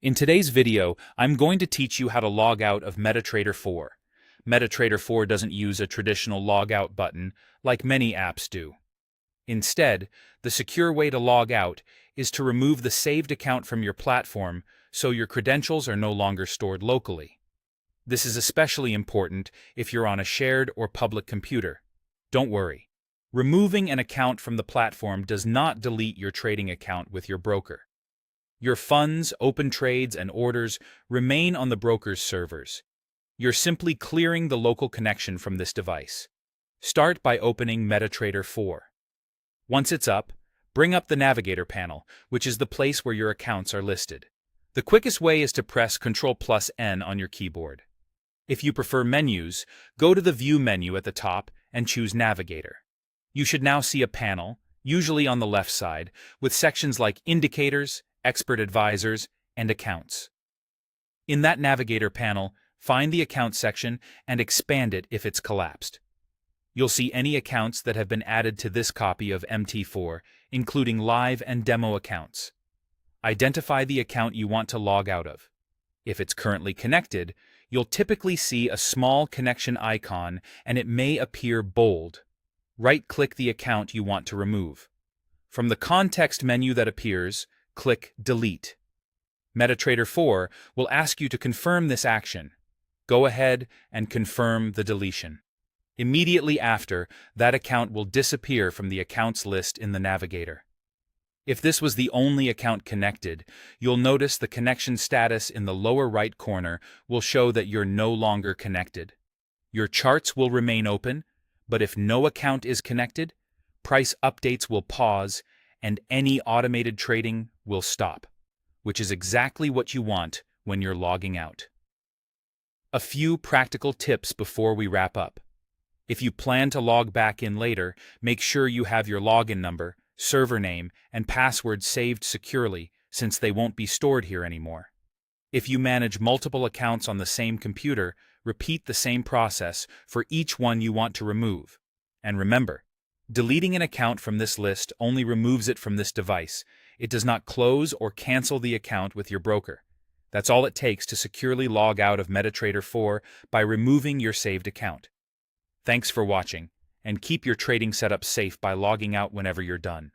In today's video, I'm going to teach you how to log out of MetaTrader 4. MetaTrader 4 doesn't use a traditional logout button like many apps do. Instead, the secure way to log out is to remove the saved account from your platform so your credentials are no longer stored locally. This is especially important if you're on a shared or public computer. Don't worry. Removing an account from the platform does not delete your trading account with your broker. Your funds, open trades, and orders remain on the broker's servers. You're simply clearing the local connection from this device. Start by opening MetaTrader 4. Once it's up, bring up the Navigator panel, which is the place where your accounts are listed. The quickest way is to press Ctrl+N on your keyboard. If you prefer menus, go to the View menu at the top and choose Navigator. You should now see a panel, usually on the left side, with sections like Indicators, Expert Advisors, and Accounts. In that Navigator panel, find the Account section and expand it if it's collapsed. You'll see any accounts that have been added to this copy of MT4, including live and demo accounts. Identify the account you want to log out of. If it's currently connected, you'll typically see a small connection icon and it may appear bold. Right-click the account you want to remove. From the context menu that appears, click Delete. MetaTrader 4 will ask you to confirm this action. Go ahead and confirm the deletion. Immediately after, that account will disappear from the accounts list in the Navigator. If this was the only account connected, you'll notice the connection status in the lower right corner will show that you're no longer connected. Your charts will remain open, but if no account is connected, price updates will pause and any automated trading will stop, which is exactly what you want when you're logging out. A few practical tips before we wrap up. If you plan to log back in later, make sure you have your login number, server name, and password saved securely, since they won't be stored here anymore. If you manage multiple accounts on the same computer, repeat the same process for each one you want to remove. And remember, deleting an account from this list only removes it from this device. It does not close or cancel the account with your broker. That's all it takes to securely log out of MetaTrader 4 by removing your saved account. Thanks for watching, and keep your trading setup safe by logging out whenever you're done.